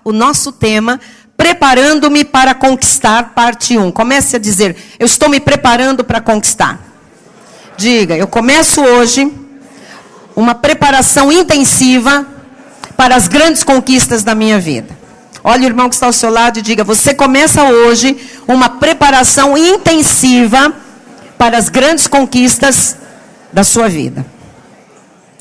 o nosso tema, Preparando-me para Conquistar, parte 1. Comece a dizer, eu estou me preparando para conquistar. Diga, eu começo hoje uma preparação intensiva para as grandes conquistas da minha vida. Olha o irmão que está ao seu lado e diga, você começa hoje uma preparação intensiva para as grandes conquistas da sua vida.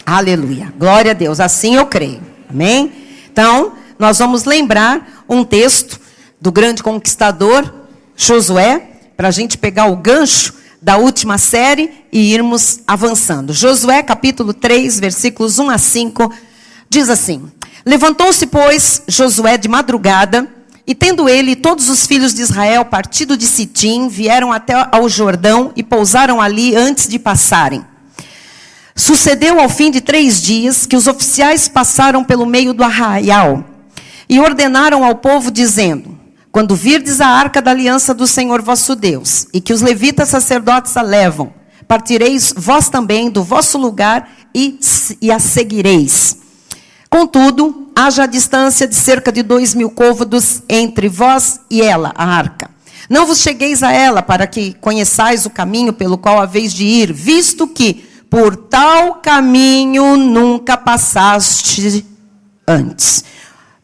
Aleluia, glória a Deus, assim eu creio, amém? Então, nós vamos lembrar um texto do grande conquistador, Josué, para a gente pegar o gancho da última série e irmos avançando. Josué, capítulo 3, versículos 1 a 5, diz assim, levantou-se, pois, Josué de madrugada, e tendo ele e todos os filhos de Israel partido de Sitim, vieram até ao Jordão e pousaram ali antes de passarem. Sucedeu ao fim de 3 dias que os oficiais passaram pelo meio do arraial e ordenaram ao povo dizendo, quando virdes a arca da aliança do Senhor vosso Deus e que os levitas sacerdotes a levam, partireis vós também do vosso lugar e a seguireis. Contudo, haja a distância de cerca de 2.000 côvados entre vós e ela, a arca. Não vos chegueis a ela para que conheçais o caminho pelo qual haveis de ir, visto que por tal caminho nunca passaste antes.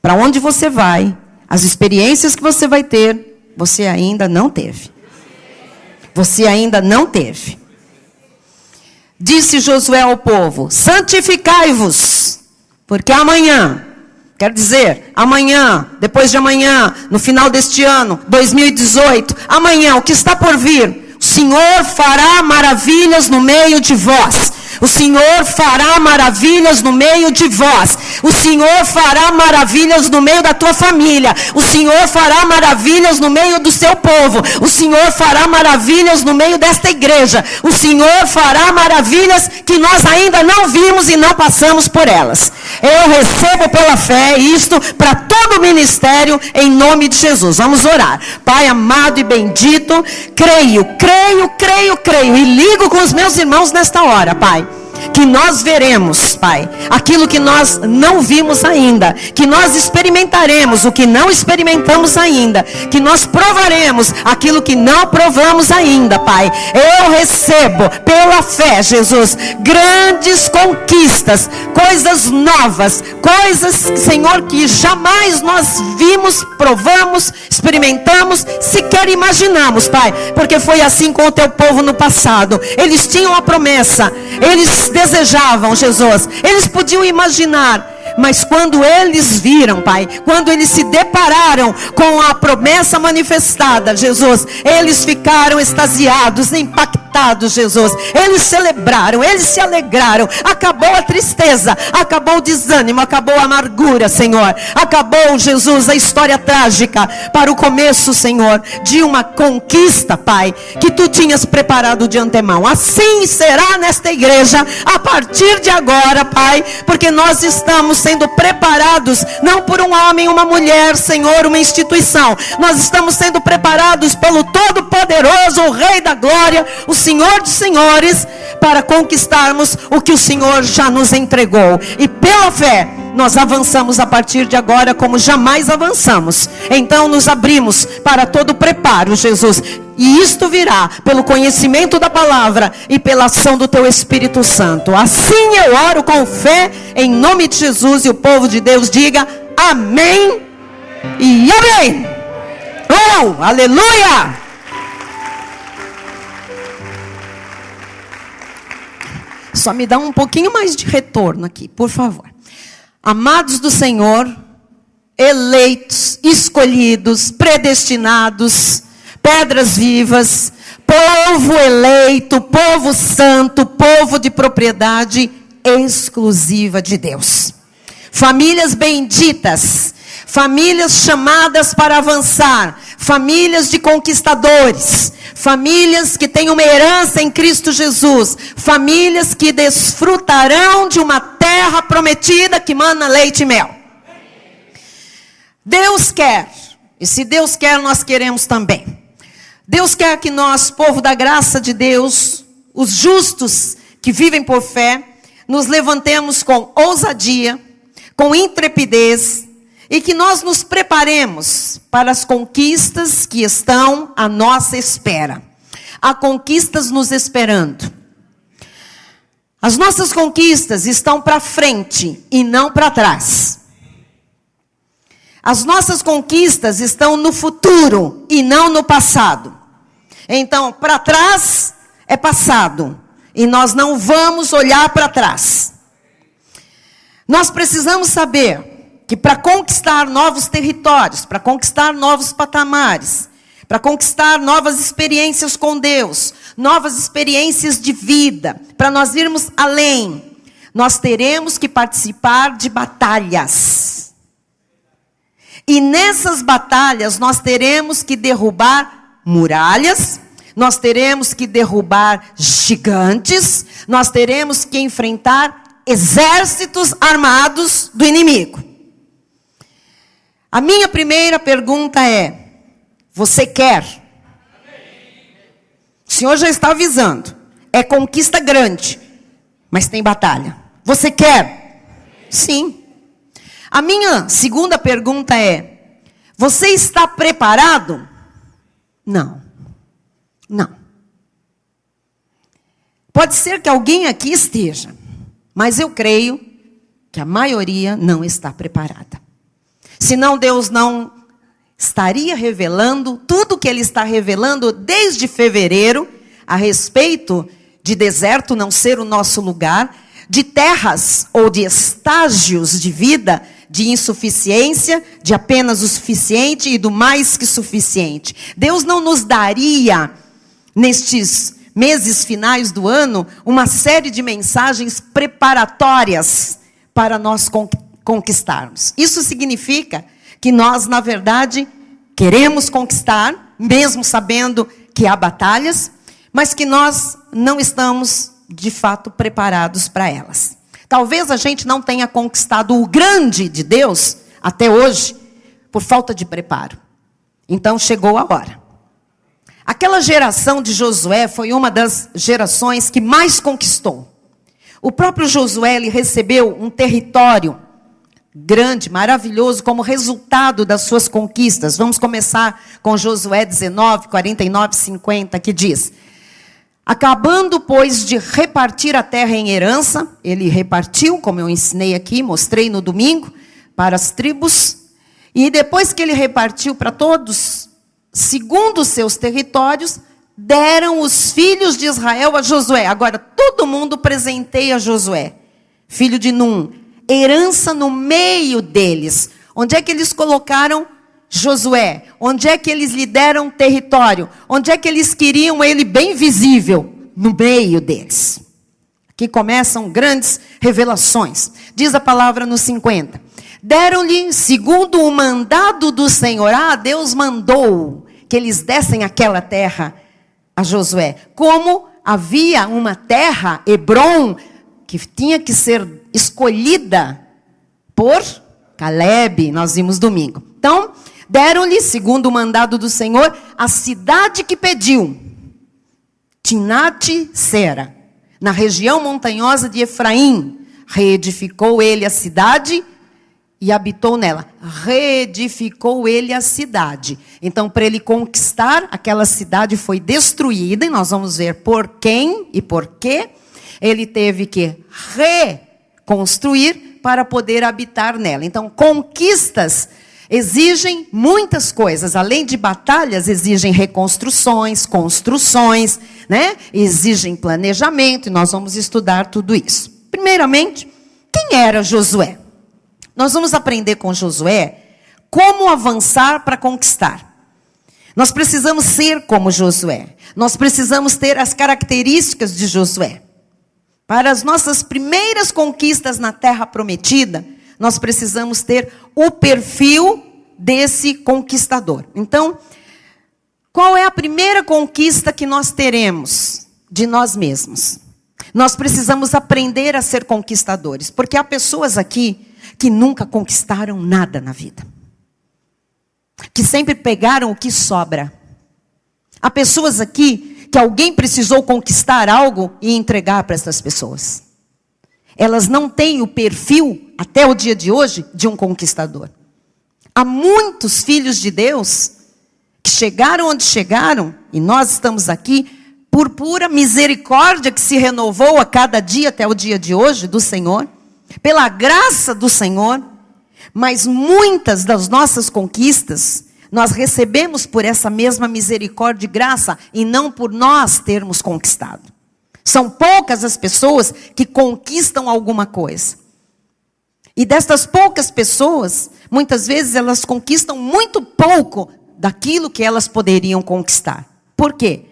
Para onde você vai, as experiências que você vai ter, você ainda não teve. Você ainda não teve. Disse Josué ao povo, santificai-vos, porque amanhã, quer dizer, amanhã, depois de amanhã, no final deste ano, 2018, amanhã, o que está por vir, o Senhor fará maravilhas no meio de vós. O Senhor fará maravilhas no meio de vós. O Senhor fará maravilhas no meio da tua família. O Senhor fará maravilhas no meio do seu povo. O Senhor fará maravilhas no meio desta igreja. O Senhor fará maravilhas que nós ainda não vimos e não passamos por elas. Eu recebo pela fé isto para todo o ministério em nome de Jesus. Vamos orar. Pai amado e bendito, creio e ligo com os meus irmãos nesta hora, Pai. Que nós veremos, Pai, aquilo que nós não vimos ainda, que nós experimentaremos o que não experimentamos ainda, que nós provaremos aquilo que não provamos ainda, Pai. Eu recebo pela fé, Jesus, grandes conquistas, coisas novas, coisas, Senhor, que jamais nós vimos, provamos, experimentamos, sequer imaginamos, Pai, porque foi assim com o teu povo no passado. Eles tinham a promessa, eles desejavam, Jesus, eles podiam imaginar, mas quando eles viram, Pai, quando eles se depararam com a promessa manifestada, Jesus, eles ficaram extasiados, impactados, Jesus, eles celebraram, eles se alegraram, acabou a tristeza, acabou o desânimo, acabou a amargura, Senhor, acabou, Jesus, a história trágica, para o começo, Senhor, de uma conquista, Pai, que Tu tinhas preparado de antemão. Assim será nesta igreja, a partir de agora, Pai, porque nós estamos sendo preparados, não por um homem, uma mulher, Senhor, uma instituição. Nós estamos sendo preparados pelo Todo-Poderoso, o Rei da Glória, o Senhor dos Senhores, para conquistarmos o que o Senhor já nos entregou. E pela fé, nós avançamos a partir de agora como jamais avançamos. Então nos abrimos para todo o preparo, Jesus. E isto virá pelo conhecimento da palavra e pela ação do Teu Espírito Santo. Assim eu oro com fé em nome de Jesus. E o povo de Deus diga amém e amém. Oh, aleluia! Só me dá um pouquinho mais de retorno aqui, por favor. Amados do Senhor, eleitos, escolhidos, predestinados, pedras vivas, povo eleito, povo santo, povo de propriedade exclusiva de Deus. Famílias benditas, famílias chamadas para avançar, famílias de conquistadores, famílias que têm uma herança em Cristo Jesus, famílias que desfrutarão de uma terra prometida que mana leite e mel. Deus quer, e se Deus quer, nós queremos também. Deus quer que nós, povo da graça de Deus, os justos que vivem por fé, nos levantemos com ousadia, com intrepidez, e que nós nos preparemos para as conquistas que estão à nossa espera. Há conquistas nos esperando. As nossas conquistas estão para frente e não para trás. As nossas conquistas estão no futuro e não no passado. Então, para trás é passado e nós não vamos olhar para trás. Nós precisamos saber que para conquistar novos territórios, para conquistar novos patamares, para conquistar novas experiências com Deus, novas experiências de vida, para nós irmos além, nós teremos que participar de batalhas. E nessas batalhas nós teremos que derrubar muralhas, nós teremos que derrubar gigantes, nós teremos que enfrentar exércitos armados do inimigo. A minha primeira pergunta é: você quer? O Senhor já está avisando. É conquista grande, mas tem batalha. Você quer? Sim. A minha segunda pergunta é: você está preparado? Não. Não. Pode ser que alguém aqui esteja, mas eu creio que a maioria não está preparada. Senão Deus não estaria revelando tudo que Ele está revelando desde fevereiro, a respeito de deserto não ser o nosso lugar, de terras ou de estágios de vida, de insuficiência, de apenas o suficiente e do mais que suficiente. Deus não nos daria, nestes meses finais do ano, uma série de mensagens preparatórias para nós conquistarmos. Isso significa que nós, na verdade, queremos conquistar, mesmo sabendo que há batalhas, mas que nós não estamos, de fato, preparados para elas. Talvez a gente não tenha conquistado o grande de Deus até hoje, por falta de preparo. Então chegou a hora. Aquela geração de Josué foi uma das gerações que mais conquistou. O próprio Josué, ele recebeu um território grande, maravilhoso, como resultado das suas conquistas. Vamos começar com Josué 19, 49, 50, que diz: acabando, pois, de repartir a terra em herança, ele repartiu, como eu ensinei aqui, mostrei no domingo, para as tribos, e depois que ele repartiu para todos, segundo os seus territórios, deram os filhos de Israel a Josué. Agora, todo mundo presenteia Josué, filho de Num, herança no meio deles. Onde é que eles colocaram Josué? Onde é que eles lhe deram território? Onde é que eles queriam ele bem visível? No meio deles. Aqui começam grandes revelações. Diz a palavra no 50. Deram-lhe, segundo o mandado do Senhor. Deus mandou que eles dessem aquela terra a Josué. Como havia uma terra, Hebrom, que tinha que ser escolhida por Caleb, nós vimos domingo. Então, deram-lhe, segundo o mandado do Senhor, a cidade que pediu, Timnat-Sera, na região montanhosa de Efraim. Reedificou ele a cidade e habitou nela. Reedificou ele a cidade. Então, para ele conquistar, aquela cidade foi destruída, e nós vamos ver por quem e por quê. Ele teve que reconstruir para poder habitar nela. Então, conquistas exigem muitas coisas. Além de batalhas, exigem reconstruções, construções, né? Exigem planejamento, e nós vamos estudar tudo isso. Primeiramente, quem era Josué? Nós vamos aprender com Josué como avançar para conquistar. Nós precisamos ser como Josué. Nós precisamos ter as características de Josué. Para as nossas primeiras conquistas na terra prometida, nós precisamos ter o perfil desse conquistador. Então, qual é a primeira conquista que nós teremos de nós mesmos? Nós precisamos aprender a ser conquistadores, porque há pessoas aqui que nunca conquistaram nada na vida, que sempre pegaram o que sobra. Há pessoas aqui que alguém precisou conquistar algo e entregar para essas pessoas. Elas não têm o perfil, até o dia de hoje, de um conquistador. Há muitos filhos de Deus que chegaram onde chegaram, e nós estamos aqui por pura misericórdia que se renovou a cada dia até o dia de hoje do Senhor, pela graça do Senhor, mas muitas das nossas conquistas nós recebemos por essa mesma misericórdia e graça e não por nós termos conquistado. São poucas as pessoas que conquistam alguma coisa. E destas poucas pessoas, muitas vezes elas conquistam muito pouco daquilo que elas poderiam conquistar. Por quê?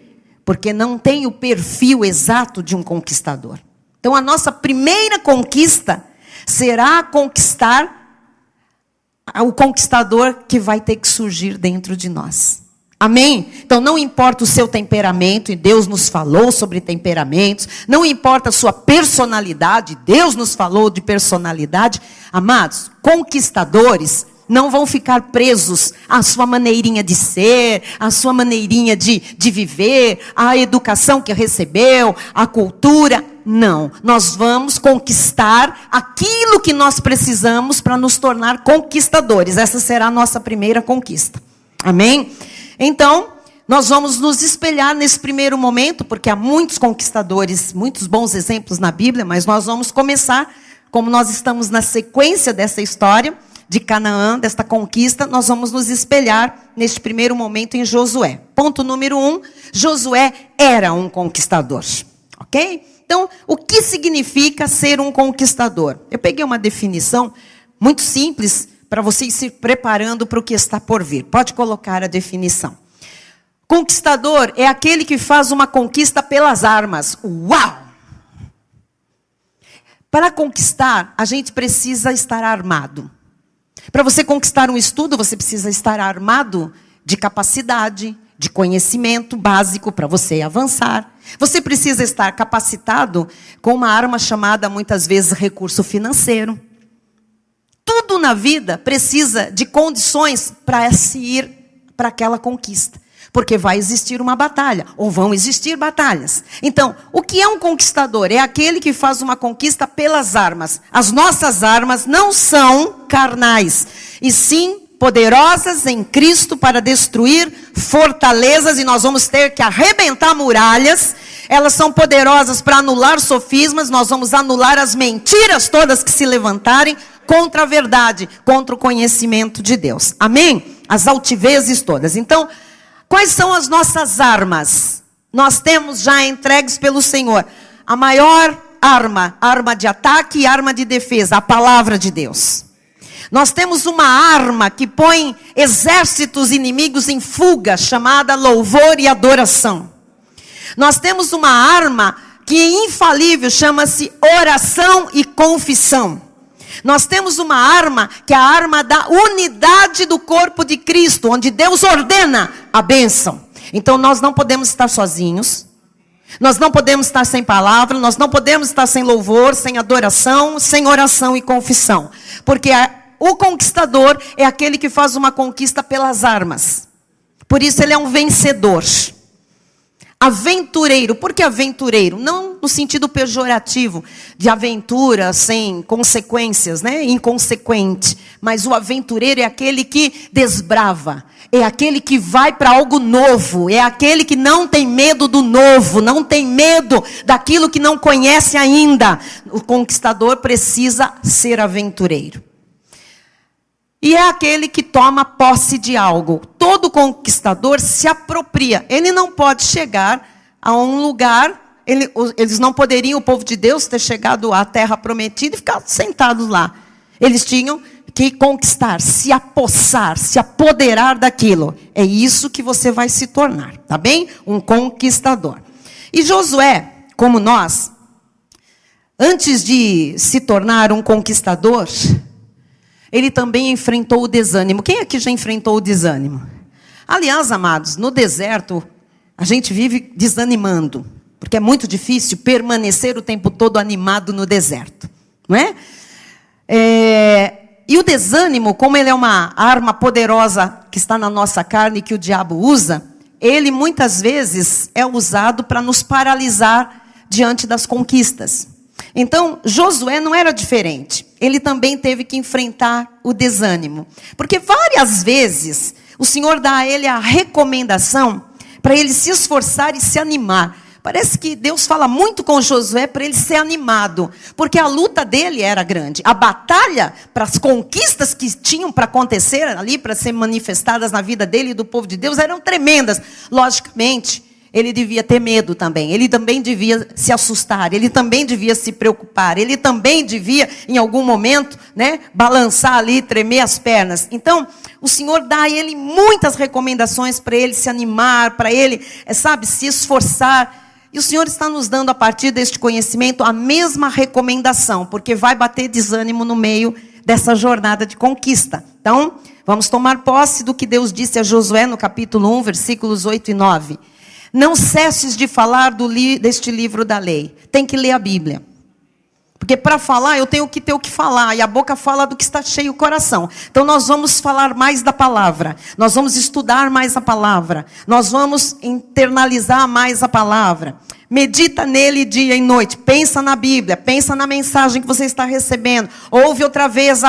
Porque não tem o perfil exato de um conquistador. Então a nossa primeira conquista será conquistar o conquistador que vai ter que surgir dentro de nós. Amém? Então não importa o seu temperamento, e Deus nos falou sobre temperamentos. Não importa a sua personalidade, Deus nos falou de personalidade. Amados, conquistadores não vão ficar presos à sua maneirinha de ser, à sua maneirinha de viver, à educação que recebeu, à cultura. Não, nós vamos conquistar aquilo que nós precisamos para nos tornar conquistadores. Essa será a nossa primeira conquista. Amém? Então, nós vamos nos espelhar nesse primeiro momento, porque há muitos conquistadores, muitos bons exemplos na Bíblia, mas nós vamos começar, como nós estamos na sequência dessa história de Canaã, desta conquista, nós vamos nos espelhar neste primeiro momento em Josué. Ponto número 1, Josué era um conquistador. Ok? Então, o que significa ser um conquistador? Eu peguei uma definição muito simples para vocês se preparando para o que está por vir. Pode colocar a definição. Conquistador é aquele que faz uma conquista pelas armas. Uau! Para conquistar, a gente precisa estar armado. Para você conquistar um estudo, você precisa estar armado de capacidade, de conhecimento básico para você avançar. Você precisa estar capacitado com uma arma chamada, muitas vezes, recurso financeiro. Tudo na vida precisa de condições para se ir para aquela conquista. Porque vai existir uma batalha, ou vão existir batalhas. Então, o que é um conquistador? É aquele que faz uma conquista pelas armas. As nossas armas não são carnais, e sim poderosas em Cristo para destruir fortalezas, e nós vamos ter que arrebentar muralhas. Elas são poderosas para anular sofismas, nós vamos anular as mentiras todas que se levantarem contra a verdade, contra o conhecimento de Deus. Amém? As altivezes todas. Então, quais são as nossas armas? Nós temos já entregues pelo Senhor. A maior arma, arma de ataque e arma de defesa, a palavra de Deus. Nós temos uma arma que põe exércitos inimigos em fuga, chamada louvor e adoração. Nós temos uma arma que é infalível, chama-se oração e confissão. Nós temos uma arma que é a arma da unidade do corpo de Cristo, onde Deus ordena a bênção. Então nós não podemos estar sozinhos, nós não podemos estar sem palavra, nós não podemos estar sem louvor, sem adoração, sem oração e confissão. Porque o conquistador é aquele que faz uma conquista pelas armas. Por isso ele é um vencedor. Aventureiro. Por que aventureiro? Não no sentido pejorativo de aventura sem consequências, né? Inconsequente. Mas o aventureiro é aquele que desbrava. É aquele que vai para algo novo. É aquele que não tem medo do novo. Não tem medo daquilo que não conhece ainda. O conquistador precisa ser aventureiro. E é aquele que toma posse de algo. Todo conquistador se apropria. Ele não pode chegar a um lugar. Eles não poderiam, o povo de Deus, ter chegado à terra prometida e ficar sentados lá. Eles tinham que conquistar, se apossar, se apoderar daquilo. É isso que você vai se tornar, tá bem? Um conquistador. E Josué, como nós, antes de se tornar um conquistador, ele também enfrentou o desânimo. Quem aqui já enfrentou o desânimo? Aliás, amados, no deserto, a gente vive desanimando. Porque é muito difícil permanecer o tempo todo animado no deserto. Não é? E o desânimo, como ele é uma arma poderosa que está na nossa carne, que o diabo usa, ele muitas vezes é usado para nos paralisar diante das conquistas. Então, Josué não era diferente. Ele também teve que enfrentar o desânimo. Porque várias vezes o Senhor dá a ele a recomendação para ele se esforçar e se animar. Parece que Deus fala muito com Josué para ele ser animado. Porque a luta dele era grande. A batalha para as conquistas que tinham para acontecer ali, para ser manifestadas na vida dele e do povo de Deus, eram tremendas. Logicamente, ele devia ter medo também. Ele também devia se assustar. Ele também devia se preocupar. Ele também devia, em algum momento, balançar ali, tremer as pernas. Então, o Senhor dá a ele muitas recomendações para ele se animar, para ele, se esforçar. E o Senhor está nos dando, a partir deste conhecimento, a mesma recomendação, porque vai bater desânimo no meio dessa jornada de conquista. Então, vamos tomar posse do que Deus disse a Josué no capítulo 1, versículos 8 e 9. Não cesses de falar deste livro da lei. Tem que ler a Bíblia. Porque para falar, eu tenho que ter o que falar. E a boca fala do que está cheio o coração. Então nós vamos falar mais da palavra. Nós vamos estudar mais a palavra. Nós vamos internalizar mais a palavra. Medita nele dia e noite. Pensa na Bíblia. Pensa na mensagem que você está recebendo. Ouve outra vez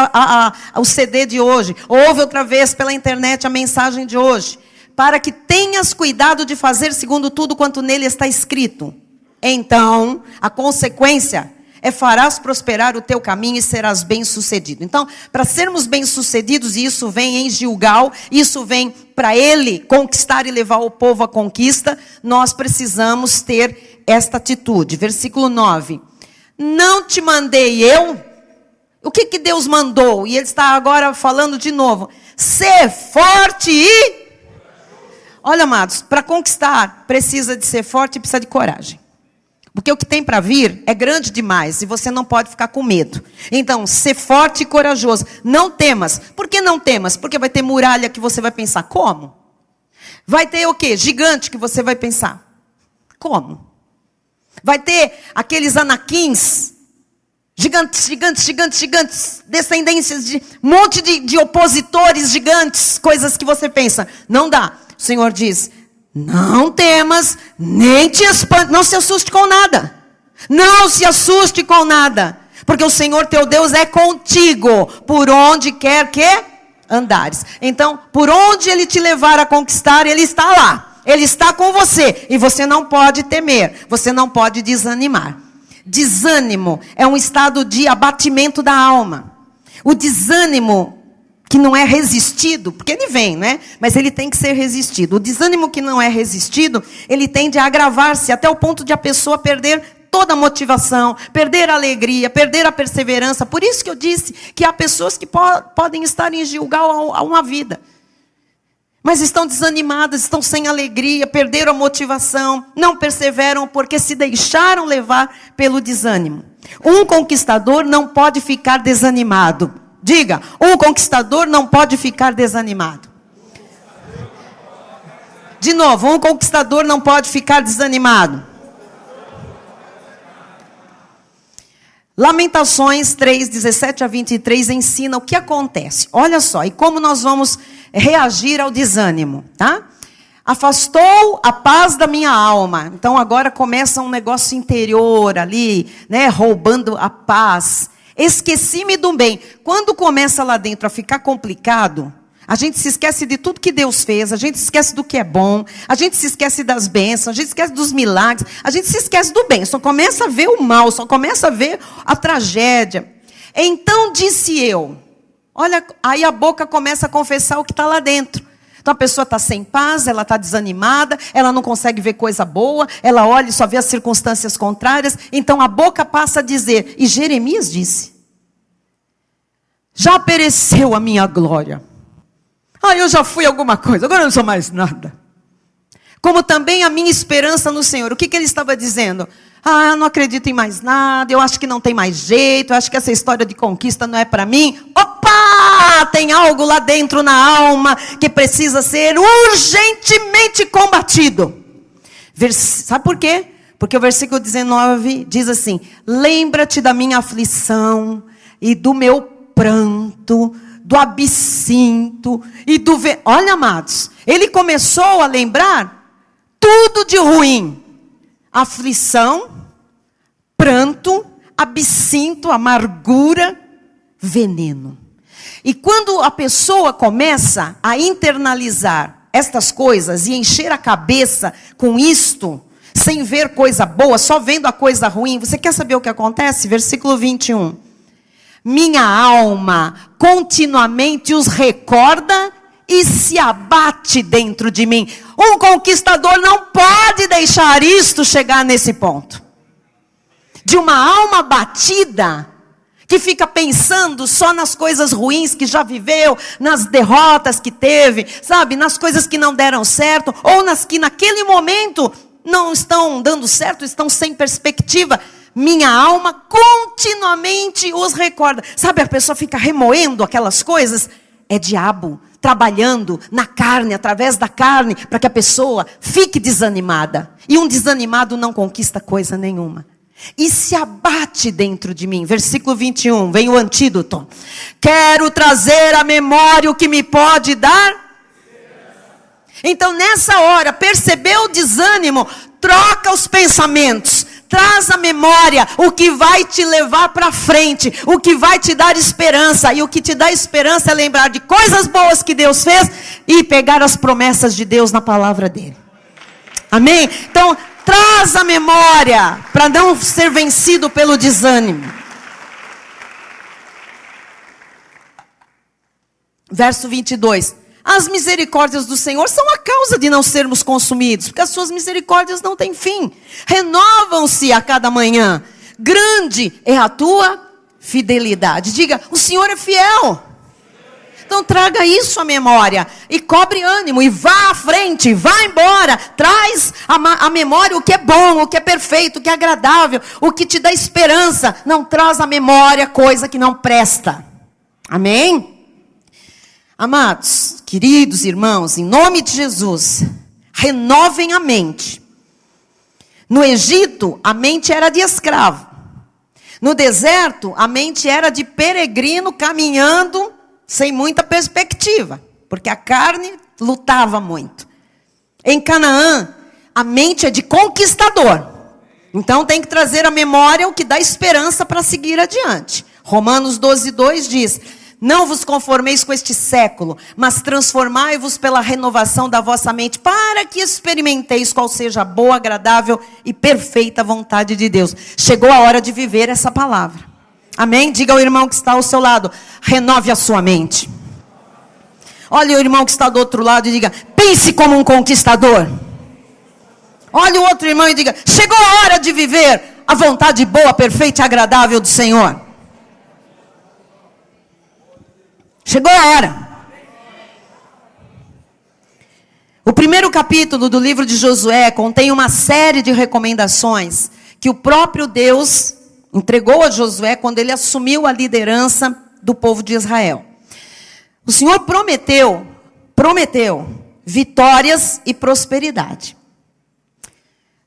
o CD de hoje. Ouve outra vez pela internet a mensagem de hoje. Para que tenhas cuidado de fazer segundo tudo quanto nele está escrito. Então, a consequência farás prosperar o teu caminho e serás bem-sucedido. Então, para sermos bem-sucedidos, e isso vem em Gilgal, isso vem para ele conquistar e levar o povo à conquista, nós precisamos ter esta atitude. Versículo 9. Não te mandei eu? O que Deus mandou? E ele está agora falando de novo. Ser forte e... Olha, amados, para conquistar, precisa de ser forte e precisa de coragem. Porque o que tem para vir é grande demais e você não pode ficar com medo. Então, ser forte e corajoso. Não temas. Por que não temas? Porque vai ter muralha que você vai pensar, como? Vai ter o quê? Gigante que você vai pensar, como? Vai ter aqueles anaquins, gigantes, descendências de um monte de opositores gigantes, coisas que você pensa, não dá. O Senhor diz, não temas, nem te espante, não se assuste com nada. Não se assuste com nada. Porque o Senhor teu Deus é contigo, por onde quer que andares. Então, por onde Ele te levar a conquistar, Ele está lá. Ele está com você. E você não pode temer, você não pode desanimar. Desânimo é um estado de abatimento da alma. O desânimo que não é resistido, porque ele vem, mas ele tem que ser resistido. O desânimo que não é resistido, ele tende a agravar-se até o ponto de a pessoa perder toda a motivação, perder a alegria, perder a perseverança. Por isso que eu disse que há pessoas que podem estar em Gilgal há uma vida, mas estão desanimadas, estão sem alegria, perderam a motivação, não perseveram porque se deixaram levar pelo desânimo. Um conquistador não pode ficar desanimado. Diga, um conquistador não pode ficar desanimado. De novo, um conquistador não pode ficar desanimado. Lamentações 3, 17 a 23 ensina o que acontece. Olha só, e como nós vamos reagir ao desânimo, tá? Afastou a paz da minha alma. Então agora começa um negócio interior ali, roubando a paz. Esqueci-me do bem. Quando começa lá dentro a ficar complicado, a gente se esquece de tudo que Deus fez, a gente se esquece do que é bom, a gente se esquece das bênçãos, a gente se esquece dos milagres, a gente se esquece do bem, só começa a ver o mal, só começa a ver a tragédia. Então disse eu, olha, aí a boca começa a confessar o que está lá dentro. Então a pessoa está sem paz, ela está desanimada, ela não consegue ver coisa boa, ela olha e só vê as circunstâncias contrárias. Então a boca passa a dizer, e Jeremias disse, já pereceu a minha glória. Eu já fui alguma coisa, agora eu não sou mais nada. Como também a minha esperança no Senhor. O que ele estava dizendo? Eu não acredito em mais nada, eu acho que não tem mais jeito, eu acho que essa história de conquista não é para mim. Opa! Tem algo lá dentro na alma que precisa ser urgentemente combatido. Sabe por quê? Porque o versículo 19 diz assim, lembra-te da minha aflição e do meu pranto, do absinto e do... Olha, amados, ele começou a lembrar tudo de ruim. Aflição, pranto, absinto, amargura, veneno. E quando a pessoa começa a internalizar estas coisas e encher a cabeça com isto, sem ver coisa boa, só vendo a coisa ruim, você quer saber o que acontece? Versículo 21. Minha alma continuamente os recorda e se abate dentro de mim. Um conquistador não pode deixar isto chegar nesse ponto. De uma alma abatida, que fica pensando só nas coisas ruins que já viveu, nas derrotas que teve, sabe, nas coisas que não deram certo, ou nas que naquele momento não estão dando certo, estão sem perspectiva. Minha alma continuamente os recorda. Sabe, a pessoa fica remoendo aquelas coisas. É diabo trabalhando na carne, através da carne, para que a pessoa fique desanimada. E um desanimado não conquista coisa nenhuma. E se abate dentro de mim. Versículo 21, vem o antídoto. Quero trazer à memória o que me pode dar. Então nessa hora, percebeu o desânimo? Troca os pensamentos. Traz à memória o que vai te levar para frente. O que vai te dar esperança. E o que te dá esperança é lembrar de coisas boas que Deus fez. E pegar as promessas de Deus na palavra dele. Amém? Então, traz a memória para não ser vencido pelo desânimo. Verso 22. As misericórdias do Senhor são a causa de não sermos consumidos, porque as suas misericórdias não têm fim. Renovam-se a cada manhã. Grande é a tua fidelidade. Diga, o Senhor é fiel. Então traga isso à memória e cobre ânimo e vá à frente, vá embora. Traz à memória o que é bom, o que é perfeito, o que é agradável, o que te dá esperança. Não traz à memória coisa que não presta. Amém? Amados, queridos irmãos, em nome de Jesus, renovem a mente. No Egito, a mente era de escravo. No deserto, a mente era de peregrino caminhando sem muita perspectiva, porque a carne lutava muito. Em Canaã, a mente é de conquistador. Então tem que trazer à memória o que dá esperança para seguir adiante. Romanos 12:2 diz: não vos conformeis com este século, mas transformai-vos pela renovação da vossa mente, para que experimenteis qual seja a boa, agradável e perfeita vontade de Deus. Chegou a hora de viver essa palavra. Amém? Diga ao irmão que está ao seu lado, renove a sua mente. Olha o irmão que está do outro lado e diga, pense como um conquistador. Olha o outro irmão e diga, chegou a hora de viver a vontade boa, perfeita e agradável do Senhor. Chegou a hora. O primeiro capítulo do livro de Josué contém uma série de recomendações que o próprio Deus entregou a Josué quando ele assumiu a liderança do povo de Israel. O Senhor prometeu vitórias e prosperidade.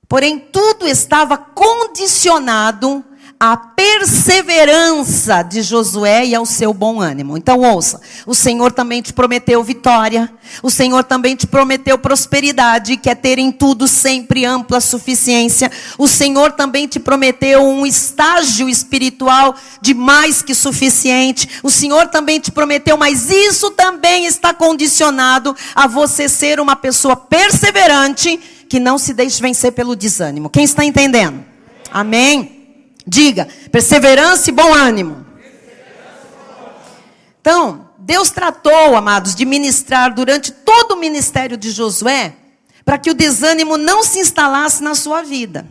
Porém, tudo estava condicionado à perseverança de Josué e ao seu bom ânimo. Então ouça, o Senhor também te prometeu vitória, o Senhor também te prometeu prosperidade, que é ter em tudo sempre ampla suficiência. O Senhor também te prometeu um estágio espiritual de mais que suficiente. O Senhor também te prometeu, mas isso também está condicionado a você ser uma pessoa perseverante, que não se deixe vencer pelo desânimo. Quem está entendendo? Amém? Diga, perseverança e bom ânimo. Então, Deus tratou, amados, de ministrar durante todo o ministério de Josué, para que o desânimo não se instalasse na sua vida.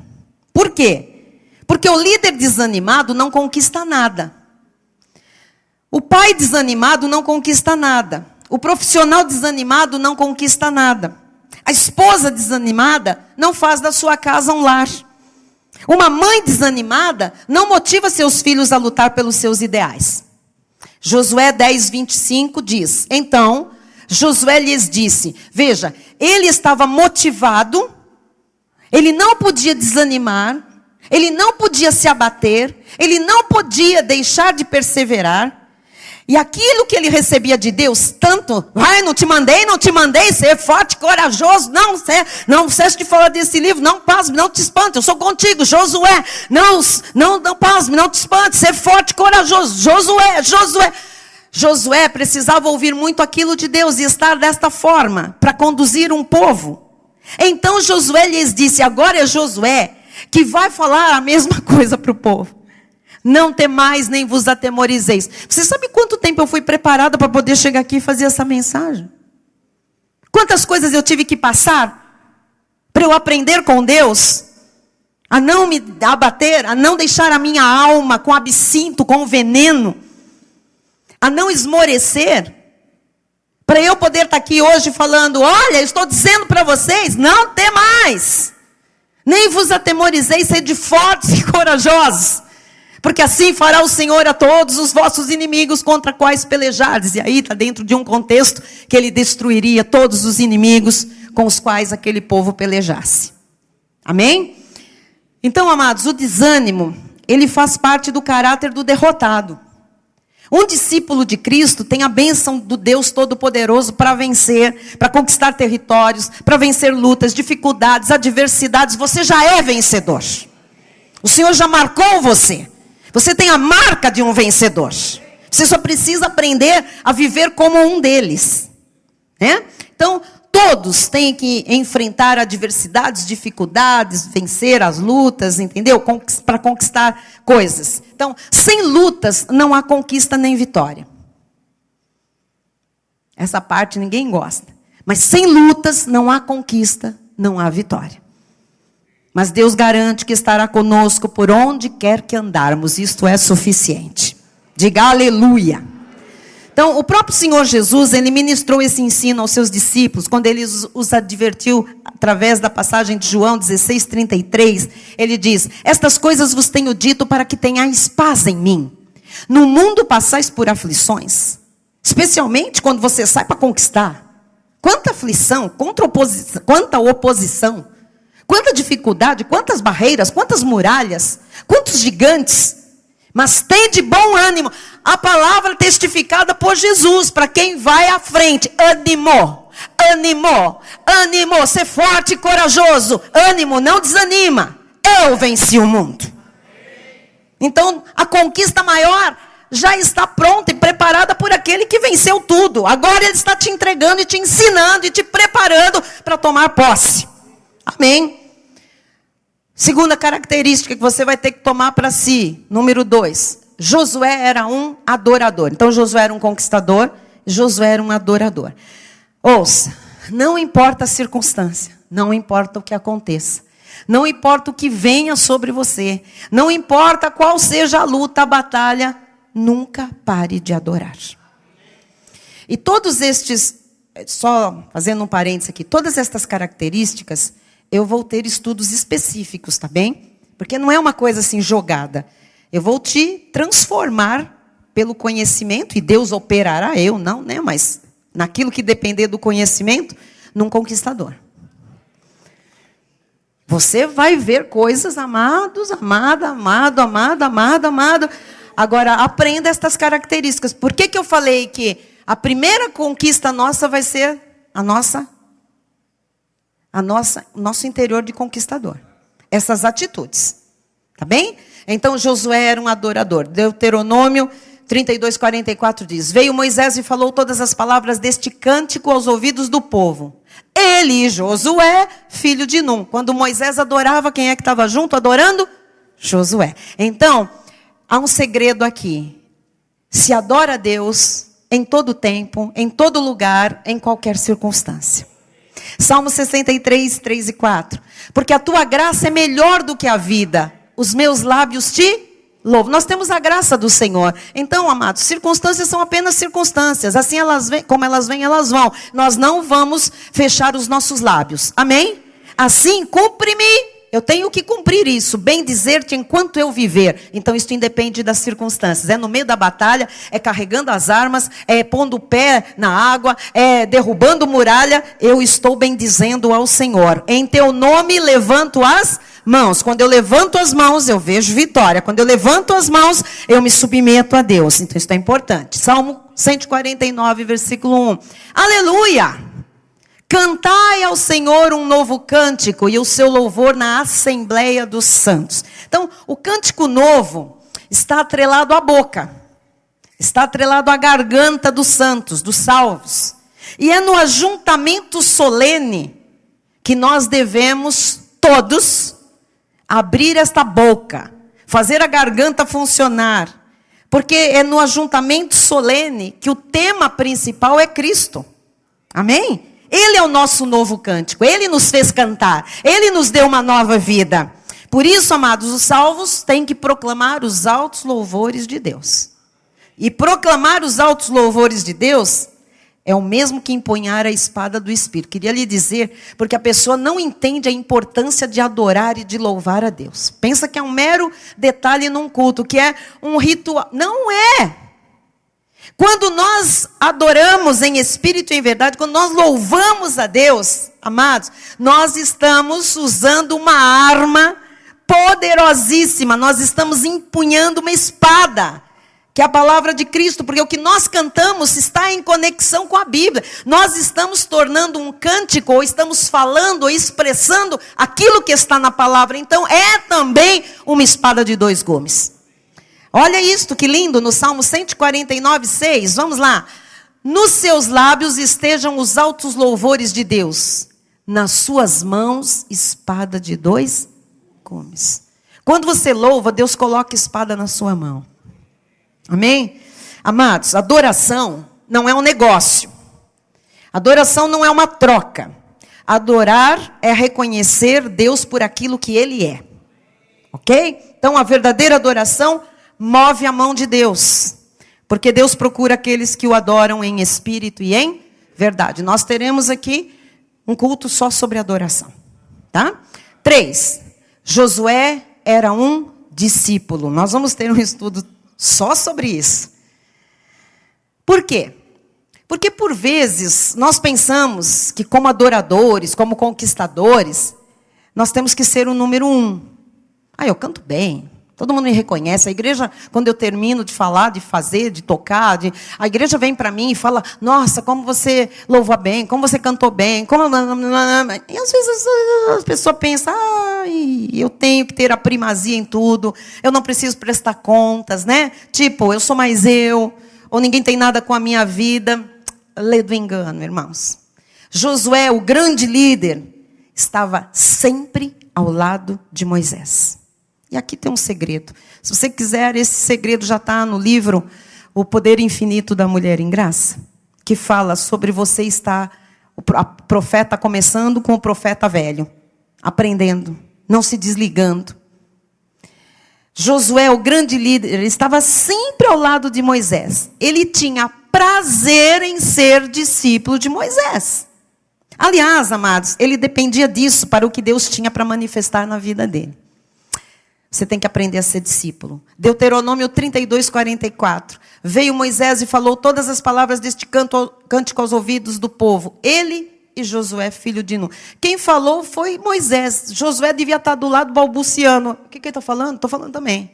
Por quê? Porque o líder desanimado não conquista nada. O pai desanimado não conquista nada. O profissional desanimado não conquista nada. A esposa desanimada não faz da sua casa um lar. Uma mãe desanimada não motiva seus filhos a lutar pelos seus ideais. Josué 10:25 diz, então, Josué lhes disse, veja, ele estava motivado, ele não podia desanimar, ele não podia se abater, ele não podia deixar de perseverar, E aquilo que ele recebia de Deus, tanto, não te mandei, ser forte, corajoso, não cesse de falar desse livro, não pasme, não te espante, eu sou contigo, Josué, não pasme, não te espante, ser forte, corajoso, Josué precisava ouvir muito aquilo de Deus e estar desta forma, para conduzir um povo. Então Josué lhes disse, agora é Josué que vai falar a mesma coisa para o povo. Não temais, nem vos atemorizeis. Você sabe quanto tempo eu fui preparada para poder chegar aqui e fazer essa mensagem? Quantas coisas eu tive que passar para eu aprender com Deus? A não me abater, a não deixar a minha alma com absinto, com veneno. A não esmorecer. Para eu poder estar aqui hoje falando, olha, eu estou dizendo para vocês, não temais. Nem vos atemorizeis, sede fortes e corajosos. Porque assim fará o Senhor a todos os vossos inimigos contra quais pelejardes. E aí está dentro de um contexto que ele destruiria todos os inimigos com os quais aquele povo pelejasse. Amém? Então, amados, o desânimo, ele faz parte do caráter do derrotado. Um discípulo de Cristo tem a bênção do Deus Todo-Poderoso para vencer, para conquistar territórios, para vencer lutas, dificuldades, adversidades. Você já é vencedor. O Senhor já marcou você. Você tem a marca de um vencedor. Você só precisa aprender a viver como um deles. Né? Então, todos têm que enfrentar adversidades, dificuldades, vencer as lutas, entendeu? Para conquistar coisas. Então, sem lutas não há conquista nem vitória. Essa parte ninguém gosta. Mas sem lutas não há conquista, não há vitória. Mas Deus garante que estará conosco por onde quer que andarmos. Isto é suficiente. Diga aleluia. Então, o próprio Senhor Jesus, ele ministrou esse ensino aos seus discípulos, quando ele os advertiu através da passagem de João 16:33. Ele diz, estas coisas vos tenho dito para que tenhais paz em mim. No mundo passais por aflições, especialmente quando você sai para conquistar. Quanta aflição, quanta oposição. Quanta dificuldade, quantas barreiras, quantas muralhas, quantos gigantes. Mas tem de bom ânimo. A palavra testificada por Jesus, para quem vai à frente. Ânimo, ser forte e corajoso. Ânimo, não desanima. Eu venci o mundo. Então, a conquista maior já está pronta e preparada por aquele que venceu tudo. Agora ele está te entregando e te ensinando e te preparando para tomar posse. Amém. Segunda característica que você vai ter que tomar para si. Número 2. Josué era um adorador. Então Josué era um conquistador. Josué era um adorador. Ouça. Não importa a circunstância. Não importa o que aconteça. Não importa o que venha sobre você. Não importa qual seja a luta, a batalha. Nunca pare de adorar. E todos estes... Só fazendo um parênteses aqui. Todas estas características... eu vou ter estudos específicos, tá bem? Porque não é uma coisa assim jogada. Eu vou te transformar pelo conhecimento, e Deus operará, eu não, né? Mas naquilo que depender do conhecimento, num conquistador. Você vai ver coisas, amados, amado. Agora, aprenda estas características. Por que eu falei que a primeira conquista nossa vai ser nosso interior de conquistador. Essas atitudes. Tá bem? Então Josué era um adorador. Deuteronômio 32:44 diz, veio Moisés e falou todas as palavras deste cântico aos ouvidos do povo. Ele e Josué, filho de Num. Quando Moisés adorava, quem é que estava junto adorando? Josué. Então, há um segredo aqui. Se adora a Deus em todo tempo, em todo lugar, em qualquer circunstância. Salmo 63, 3 e 4. Porque a tua graça é melhor do que a vida. Os meus lábios te louvam. Nós temos a graça do Senhor. Então, amados, circunstâncias são apenas circunstâncias. Assim elas vêm, como elas vêm, elas vão. Nós não vamos fechar os nossos lábios. Amém? Assim, cumpre-me. Eu tenho que cumprir isso, bem dizer-te enquanto eu viver. Então isso independe das circunstâncias. É no meio da batalha, é carregando as armas, é pondo o pé na água, é derrubando muralha. Eu estou bendizendo ao Senhor. Em teu nome levanto as mãos. Quando eu levanto as mãos, eu vejo vitória. Quando eu levanto as mãos, eu me submeto a Deus. Então isso é importante. Salmo 149, versículo 1. Aleluia! Cantai ao Senhor um novo cântico e o seu louvor na Assembleia dos Santos. Então, o cântico novo está atrelado à boca. Está atrelado à garganta dos santos, dos salvos. E é no ajuntamento solene que nós devemos todos abrir esta boca, fazer a garganta funcionar. Porque é no ajuntamento solene que o tema principal é Cristo. Amém? Ele é o nosso novo cântico. Ele nos fez cantar. Ele nos deu uma nova vida. Por isso, amados, os salvos têm que proclamar os altos louvores de Deus. E proclamar os altos louvores de Deus é o mesmo que empunhar a espada do Espírito. Queria lhe dizer, porque a pessoa não entende a importância de adorar e de louvar a Deus. Pensa que é um mero detalhe num culto, que é um ritual. Não é! Quando nós adoramos em espírito e em verdade, quando nós louvamos a Deus, amados, nós estamos usando uma arma poderosíssima. Nós estamos empunhando uma espada, que é a palavra de Cristo, porque o que nós cantamos está em conexão com a Bíblia. Nós estamos tornando um cântico, ou estamos falando, ou expressando aquilo que está na palavra. Então, é também uma espada de dois gumes. Olha isto, que lindo, no Salmo 149, 6, vamos lá. Nos seus lábios estejam os altos louvores de Deus. Nas suas mãos, espada de dois gumes. Quando você louva, Deus coloca espada na sua mão. Amém? Amados, adoração não é um negócio. Adoração não é uma troca. Adorar é reconhecer Deus por aquilo que Ele é. Ok? Então, a verdadeira adoração move a mão de Deus. Porque Deus procura aqueles que o adoram em espírito e em verdade. Nós teremos aqui um culto só sobre adoração. Tá? 3. Josué era um discípulo. Nós vamos ter um estudo só sobre isso. Por quê? Porque por vezes nós pensamos que como adoradores, como conquistadores, nós temos que ser o número 1. Eu canto bem. Todo mundo me reconhece. A igreja, quando eu termino de falar, de fazer, de tocar, a igreja vem para mim e fala, nossa, como você louvou bem, como você cantou bem. Como... E às vezes a pessoa pensa, eu tenho que ter a primazia em tudo, eu não preciso prestar contas, né? Tipo, eu sou mais eu, ou ninguém tem nada com a minha vida. Lê do engano, irmãos. Josué, o grande líder, estava sempre ao lado de Moisés. E aqui tem um segredo. Se você quiser, esse segredo já está no livro O Poder Infinito da Mulher em Graça, que fala sobre você estar, a profeta começando com o profeta velho, aprendendo, não se desligando. Josué, o grande líder, estava sempre ao lado de Moisés. Ele tinha prazer em ser discípulo de Moisés. Aliás, amados, ele dependia disso para o que Deus tinha para manifestar na vida dele. Você tem que aprender a ser discípulo. Deuteronômio 32, 44. Veio Moisés e falou todas as palavras deste cântico aos ouvidos do povo. Ele e Josué, filho de Nun. Quem falou foi Moisés. Josué devia estar do lado balbuciando. O que ele está falando? Estou falando também.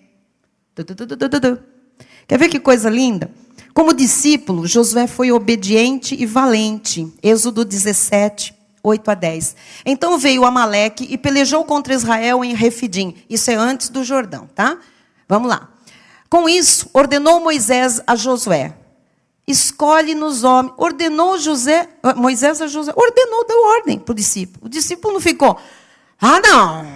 Quer ver que coisa linda? Como discípulo, Josué foi obediente e valente. Êxodo 17, 8 a 10. Então veio Amaleque e pelejou contra Israel em Refidim. Isso é antes do Jordão, tá? Vamos lá. Com isso, ordenou Moisés a Josué. Escolhe nos homens. Ordenou Moisés a Josué. Ordenou, deu ordem para o discípulo. O discípulo não ficou. Não.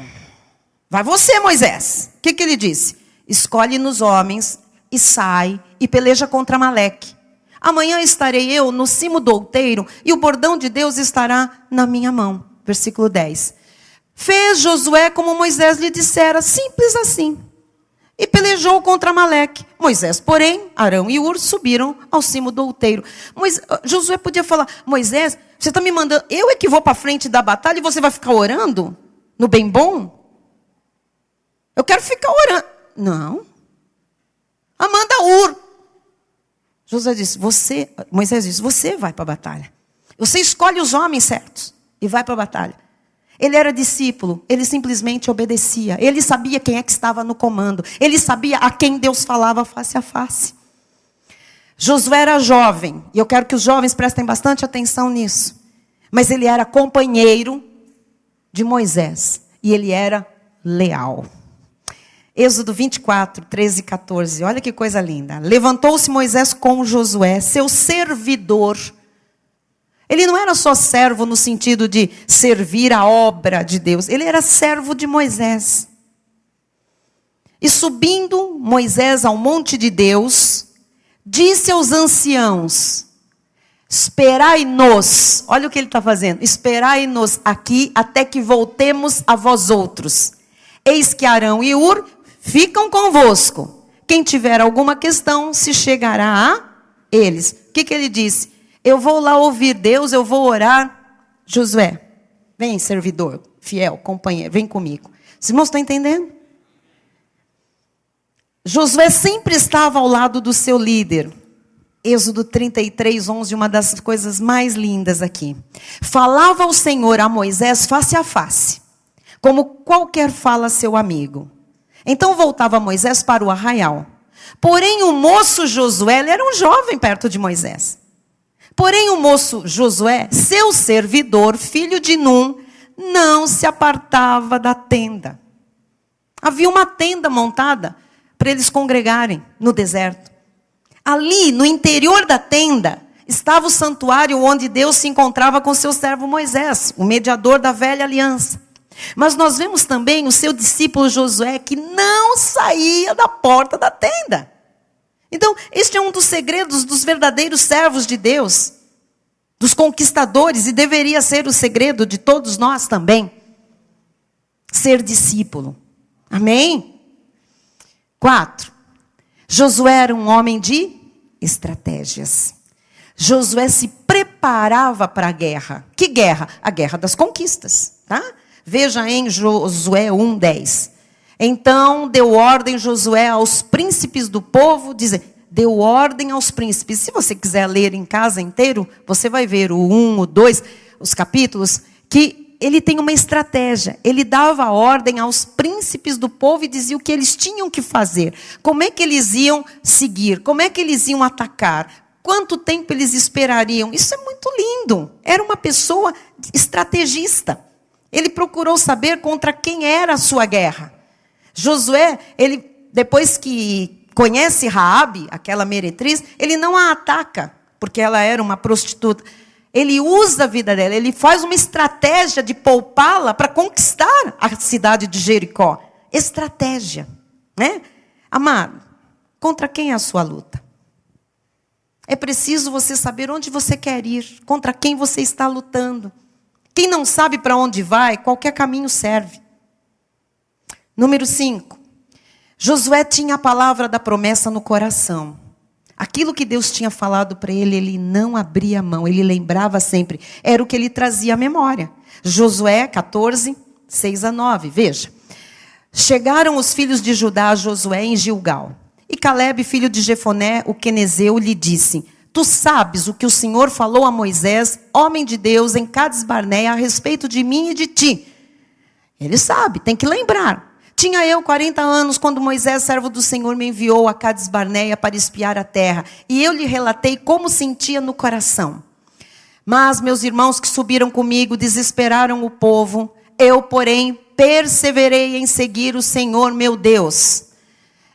Vai você, Moisés. O que ele disse? Escolhe nos homens e sai e peleja contra Amaleque. Amanhã estarei eu no cimo do outeiro e o bordão de Deus estará na minha mão. Versículo 10. Fez Josué como Moisés lhe dissera, simples assim. E pelejou contra Amaleque. Moisés, porém, Arão e Hur subiram ao cimo do outeiro. Josué podia falar, Moisés, você está me mandando, eu é que vou para frente da batalha e você vai ficar orando? No bem bom? Eu quero ficar orando. Não. Manda Hur. Moisés disse, você vai para a batalha. Você escolhe os homens certos e vai para a batalha. Ele era discípulo, ele simplesmente obedecia. Ele sabia quem é que estava no comando. Ele sabia a quem Deus falava face a face. Josué era jovem, e eu quero que os jovens prestem bastante atenção nisso. Mas ele era companheiro de Moisés, e ele era leal. Êxodo 24, 13 e 14, olha que coisa linda. Levantou-se Moisés com Josué, seu servidor. Ele não era só servo no sentido de servir a obra de Deus. Ele era servo de Moisés. E subindo Moisés ao monte de Deus, disse aos anciãos: esperai-nos. Olha o que ele está fazendo. Esperai-nos aqui até que voltemos a vós outros. Eis que Arão e Hur ficam convosco. Quem tiver alguma questão se chegará a eles. O que ele disse? Eu vou lá ouvir Deus, eu vou orar. Josué, vem, servidor, fiel, companheiro, vem comigo. Os irmãos estão entendendo? Josué sempre estava ao lado do seu líder. Êxodo 33, 11, uma das coisas mais lindas aqui. Falava o Senhor a Moisés face a face, como qualquer fala a seu amigo. Então voltava Moisés para o arraial. Porém o moço Josué, ele era um jovem perto de Moisés. Porém o moço Josué, seu servidor, filho de Num, não se apartava da tenda. Havia uma tenda montada para eles congregarem no deserto. Ali, no interior da tenda, estava o santuário onde Deus se encontrava com seu servo Moisés, o mediador da velha aliança. Mas nós vemos também o seu discípulo Josué, que não saía da porta da tenda. Então, este é um dos segredos dos verdadeiros servos de Deus, dos conquistadores, e deveria ser o segredo de todos nós também. Ser discípulo. Amém? 4. Josué era um homem de estratégias. Josué se preparava para a guerra. Que guerra? A guerra das conquistas, tá? Veja em Josué 1:10. Então deu ordem Josué aos príncipes do povo, deu ordem aos príncipes. Se você quiser ler em casa inteiro, você vai ver o 1, o 2, os capítulos, que ele tem uma estratégia. Ele dava ordem aos príncipes do povo e dizia o que eles tinham que fazer. Como é que eles iam seguir? Como é que eles iam atacar? Quanto tempo eles esperariam? Isso é muito lindo. Era uma pessoa estrategista. Ele procurou saber contra quem era a sua guerra. Josué, ele, depois que conhece Raabe, aquela meretriz, ele não a ataca, porque ela era uma prostituta. Ele usa a vida dela, ele faz uma estratégia de poupá-la para conquistar a cidade de Jericó. Estratégia, né? Amado, contra quem é a sua luta? É preciso você saber onde você quer ir, contra quem você está lutando. Quem não sabe para onde vai, qualquer caminho serve. Número 5. Josué tinha a palavra da promessa no coração. Aquilo que Deus tinha falado para ele, ele não abria mão, ele lembrava sempre. Era o que ele trazia à memória. Josué 14, 6 a 9, veja. Chegaram os filhos de Judá a Josué em Gilgal. E Calebe, filho de Jefoné, o quenezeu, lhe disse: tu sabes o que o Senhor falou a Moisés, homem de Deus, em Cades Barneia, a respeito de mim e de ti. Ele sabe, tem que lembrar. Tinha eu 40 anos quando Moisés, servo do Senhor, me enviou a Cades Barneia para espiar a terra. E eu lhe relatei como sentia no coração. Mas meus irmãos que subiram comigo desesperaram o povo. Eu, porém, perseverei em seguir o Senhor meu Deus.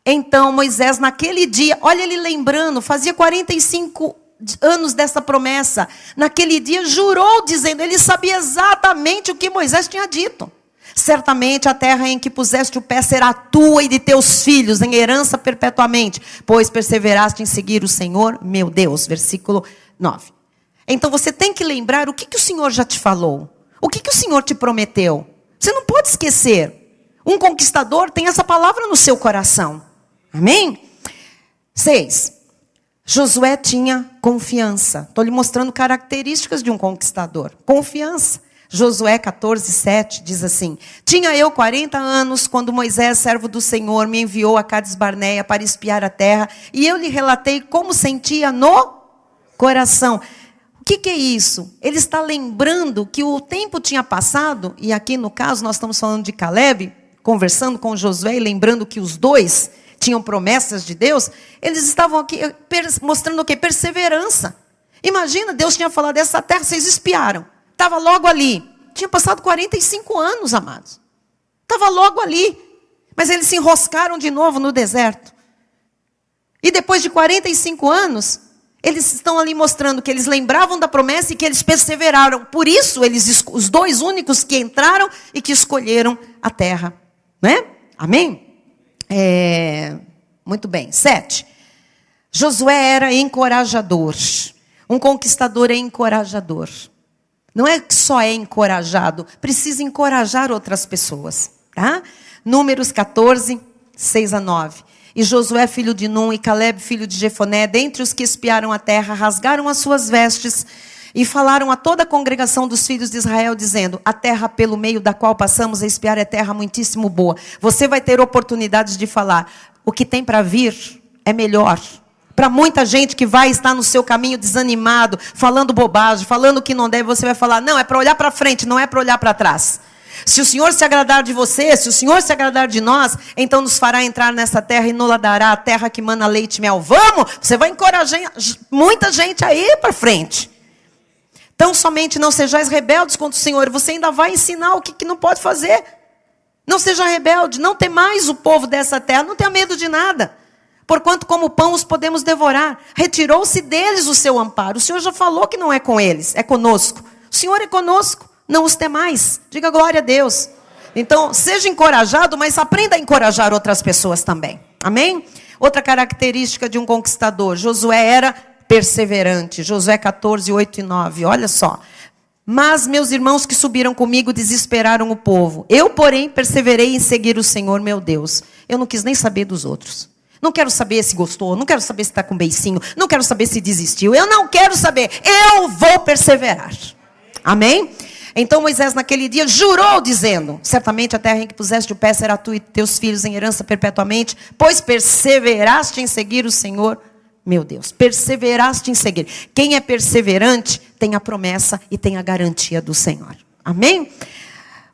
Então Moisés, naquele dia, olha ele lembrando, fazia 45 anos dessa promessa. Naquele dia jurou, dizendo, ele sabia exatamente o que Moisés tinha dito. Certamente a terra em que puseste o pé será tua e de teus filhos, em herança perpetuamente, pois perseveraste em seguir o Senhor, meu Deus. Versículo 9. Então você tem que lembrar o que o Senhor já te falou. O que o Senhor te prometeu. Você não pode esquecer. Um conquistador tem essa palavra no seu coração. Amém? 6. Josué tinha confiança. Estou lhe mostrando características de um conquistador. Confiança. Josué 14, 7 diz assim: tinha eu 40 anos quando Moisés, servo do Senhor, me enviou a Cades Barneia para espiar a terra, e eu lhe relatei como sentia no coração. O que é isso? Ele está lembrando que o tempo tinha passado, e aqui no caso nós estamos falando de Caleb, conversando com Josué e lembrando que os dois tinham promessas de Deus. Eles estavam aqui mostrando o quê? Perseverança. Imagina, Deus tinha falado dessa terra, vocês espiaram. Estava logo ali. Tinha passado 45 anos, amados. Estava logo ali. Mas eles se enroscaram de novo no deserto. E depois de 45 anos, eles estão ali mostrando que eles lembravam da promessa e que eles perseveraram. Por isso, os dois únicos que entraram e que escolheram a terra. Né? Amém? Muito bem. 7. Josué era encorajador. Um conquistador é encorajador. Não é que só é encorajado, precisa encorajar outras pessoas. Tá? Números 14, 6-9. E Josué, filho de Num, e Caleb, filho de Jefoné, dentre os que espiaram a terra, rasgaram as suas vestes e falaram a toda a congregação dos filhos de Israel, dizendo: a terra pelo meio da qual passamos a espiar é terra muitíssimo boa. Você vai ter oportunidades de falar. O que tem para vir é melhor. Para muita gente que vai estar no seu caminho desanimado, falando bobagem, falando o que não deve, você vai falar: não, é para olhar para frente, não é para olhar para trás. Se o Senhor se agradar de você, se o Senhor se agradar de nós, então nos fará entrar nessa terra e nos dará a terra que mana leite e mel. Vamos! Você vai encorajar muita gente a ir para frente. Então somente não sejais rebeldes contra o Senhor. Você ainda vai ensinar o que não pode fazer. Não seja rebelde, não temais o povo dessa terra, não tenha medo de nada. Porquanto como pão os podemos devorar. Retirou-se deles o seu amparo. O Senhor já falou que não é com eles, é conosco. O Senhor é conosco. Não os temais. Diga glória a Deus. Então, seja encorajado, mas aprenda a encorajar outras pessoas também. Amém? Outra característica de um conquistador. Josué era perseverante. Josué 14, 8 e 9. Olha só. Mas meus irmãos que subiram comigo desesperaram o povo. Eu, porém, perseverei em seguir o Senhor, meu Deus. Eu não quis nem saber dos outros. Não quero saber se gostou. Não quero saber se está com beicinho. Não quero saber se desistiu. Eu não quero saber. Eu vou perseverar. Amém? Então Moisés naquele dia jurou dizendo: certamente a terra em que puseste o pé será tu e teus filhos em herança perpetuamente, pois perseveraste em seguir o Senhor, meu Deus. Perseveraste em seguir. Quem é perseverante tem a promessa e tem a garantia do Senhor. Amém?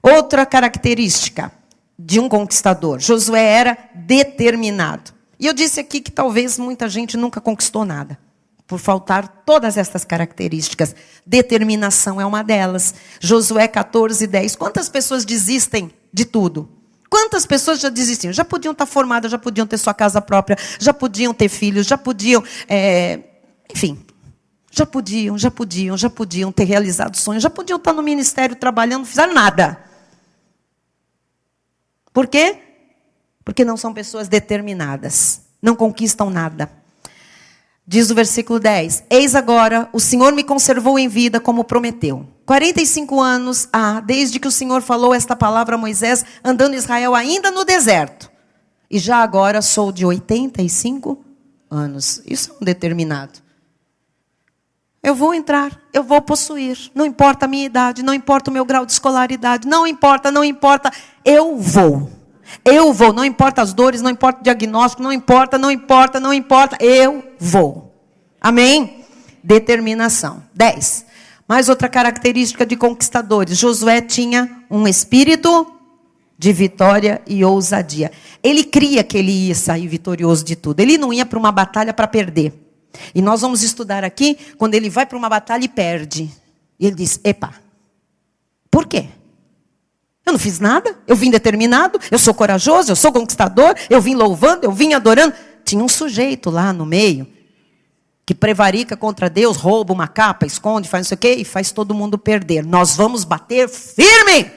Outra característica de um conquistador. Josué era determinado. E eu disse aqui que talvez muita gente nunca conquistou nada, por faltar todas essas características. Determinação é uma delas. Josué 14, 10. Quantas pessoas desistem de tudo? Quantas pessoas já desistiram? Já podiam estar formadas, já podiam ter sua casa própria, já podiam ter filhos, já podiam... enfim, já podiam ter realizado sonhos, já podiam estar no ministério trabalhando, não fizeram nada. Por quê? Porque não são pessoas determinadas. Não conquistam nada. Diz o versículo 10. Eis agora, o Senhor me conservou em vida como prometeu. 45 anos desde que o Senhor falou esta palavra a Moisés, andando Israel ainda no deserto. E já agora sou de 85 anos. Isso é um determinado. Eu vou entrar, eu vou possuir. Não importa a minha idade, não importa o meu grau de escolaridade, não importa. Eu vou. Não importa as dores, não importa o diagnóstico, não importa. Eu vou. Amém? Determinação. 10. Mais outra característica de conquistadores. Josué tinha um espírito de vitória e ousadia. Ele cria que ele ia sair vitorioso de tudo. Ele não ia para uma batalha para perder. E nós vamos estudar aqui, quando ele vai para uma batalha e perde. E ele diz: epa, por quê? Eu não fiz nada, eu vim determinado, eu sou corajoso, eu sou conquistador, eu vim louvando, eu vim adorando. Tinha um sujeito lá no meio, que prevarica contra Deus, rouba uma capa, esconde, faz não sei o quê, e faz todo mundo perder. Nós vamos bater firme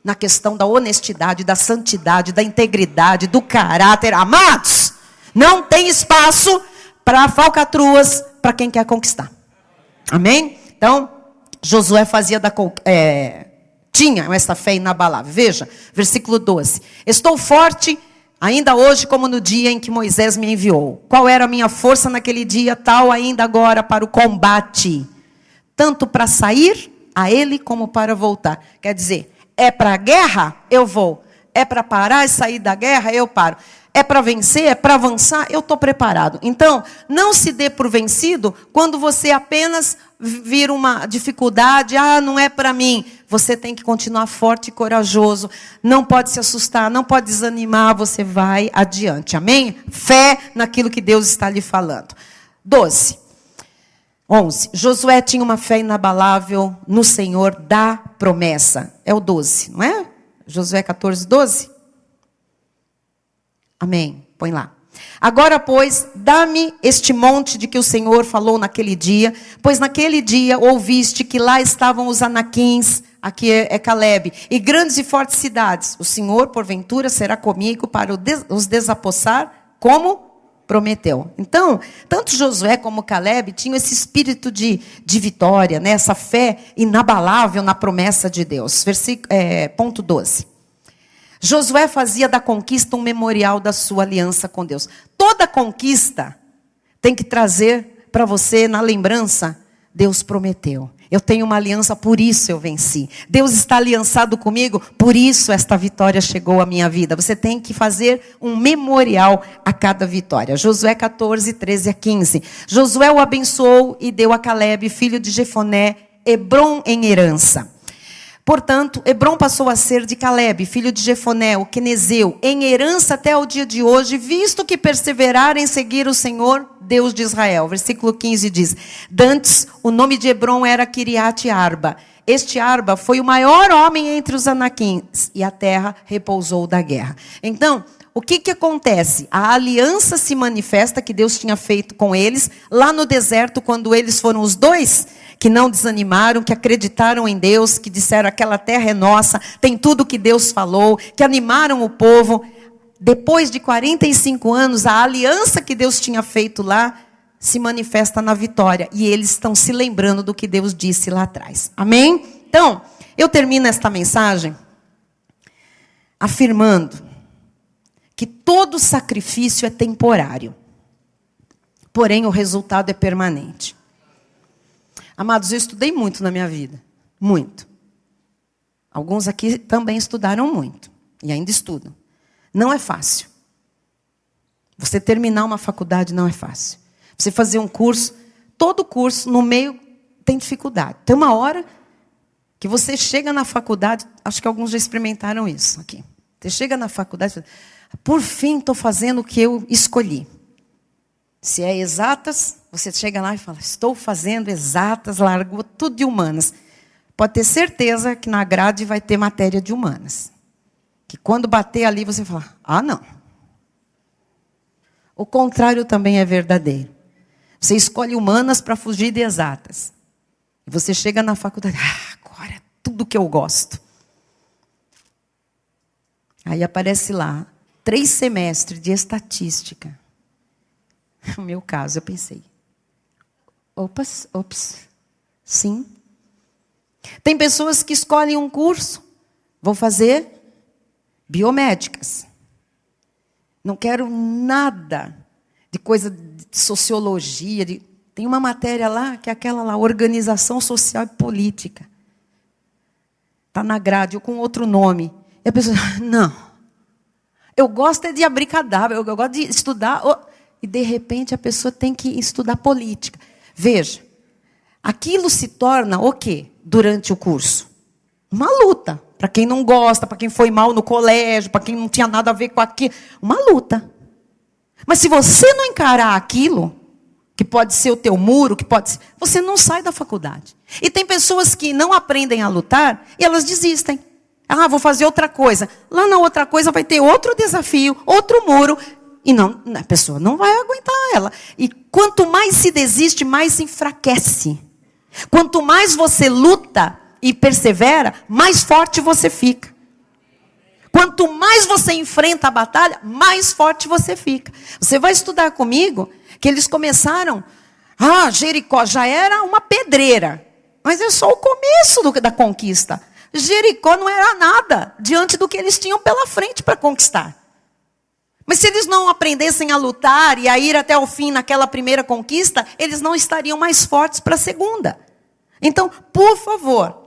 na questão da honestidade, da santidade, da integridade, do caráter. Amados, não tem espaço para falcatruas, para quem quer conquistar. Amém? Então, Josué tinha essa fé inabalável. Veja, versículo 12. Estou forte ainda hoje como no dia em que Moisés me enviou. Qual era a minha força naquele dia, tal ainda agora para o combate. Tanto para sair a ele como para voltar. Quer dizer, é para a guerra? Eu vou. É para parar e sair da guerra? Eu paro. é para vencer, é para avançar, eu estou preparado. Então, não se dê por vencido quando você apenas vir uma dificuldade, não é para mim. Você tem que continuar forte e corajoso, não pode se assustar, não pode desanimar, você vai adiante, amém? Fé naquilo que Deus está lhe falando. 11. Josué tinha uma fé inabalável no Senhor da promessa. É o 12, não é? Josué 14, 12? Amém. Põe lá. Agora, pois, dá-me este monte de que o Senhor falou naquele dia, pois naquele dia ouviste que lá estavam os anaquins, aqui é Calebe, e grandes e fortes cidades. O Senhor, porventura, será comigo para os desapossar, como prometeu. Então, tanto Josué como Calebe tinham esse espírito de vitória, né? Essa fé inabalável na promessa de Deus. Ponto 12. Josué fazia da conquista um memorial da sua aliança com Deus. Toda conquista tem que trazer para você, na lembrança, Deus prometeu. Eu tenho uma aliança, por isso eu venci. Deus está aliançado comigo, por isso esta vitória chegou à minha vida. Você tem que fazer um memorial a cada vitória. Josué 14, 13 a 15. Josué o abençoou e deu a Calebe, filho de Jefoné, Hebrom em herança. Portanto, Hebrom passou a ser de Calebe, filho de Jefoné, o quenezeu, em herança até o dia de hoje, visto que perseveraram em seguir o Senhor, Deus de Israel. Versículo 15 diz: Dantes, o nome de Hebrom era Kiriat Arba. Este Arba foi o maior homem entre os anaquins, e a terra repousou da guerra. Então, o que acontece? A aliança se manifesta que Deus tinha feito com eles, lá no deserto, quando eles foram os dois que não desanimaram, que acreditaram em Deus, que disseram aquela terra é nossa, tem tudo que Deus falou, que animaram o povo. Depois de 45 anos, a aliança que Deus tinha feito lá se manifesta na vitória. E eles estão se lembrando do que Deus disse lá atrás. Amém? Então, eu termino esta mensagem afirmando que todo sacrifício é temporário, porém o resultado é permanente. Amados, eu estudei muito na minha vida. Muito. Alguns aqui também estudaram muito. E ainda estudam. Não é fácil. Você terminar uma faculdade não é fácil. Você fazer um curso, todo curso, no meio, tem dificuldade. Tem uma hora que você chega na faculdade, acho que alguns já experimentaram isso aqui. Você chega na faculdade e fala, por fim estou fazendo o que eu escolhi. Se é exatas, você chega lá e fala, estou fazendo exatas, largou tudo de humanas. Pode ter certeza que na grade vai ter matéria de humanas. Que quando bater ali, você fala, não. O contrário também é verdadeiro. Você escolhe humanas para fugir de exatas. E você chega na faculdade, agora é tudo que eu gosto. Aí aparece lá, 3 semestres de estatística. No meu caso, eu pensei, ops, sim. Tem pessoas que escolhem um curso, vou fazer biomédicas. Não quero nada de coisa de sociologia. Tem uma matéria lá, que é aquela lá, organização social e política. Está na grade, ou com outro nome. E a pessoa, não. Eu gosto é de abricadabra, eu gosto de estudar. E de repente a pessoa tem que estudar política. Veja, aquilo se torna o quê? Durante o curso? Uma luta. Para quem não gosta, para quem foi mal no colégio, para quem não tinha nada a ver com aquilo. Uma luta. Mas se você não encarar aquilo, que pode ser o teu muro, que pode ser, você não sai da faculdade. E tem pessoas que não aprendem a lutar e elas desistem. Vou fazer outra coisa. Lá na outra coisa vai ter outro desafio, outro muro. E não, a pessoa não vai aguentar ela. E quanto mais se desiste, mais se enfraquece. Quanto mais você luta e persevera, mais forte você fica. Quanto mais você enfrenta a batalha, mais forte você fica. Você vai estudar comigo que eles começaram... Jericó já era uma pedreira. Mas é só o começo da conquista. Jericó não era nada diante do que eles tinham pela frente para conquistar. Mas se eles não aprendessem a lutar e a ir até o fim naquela primeira conquista, eles não estariam mais fortes para a segunda. Então, por favor,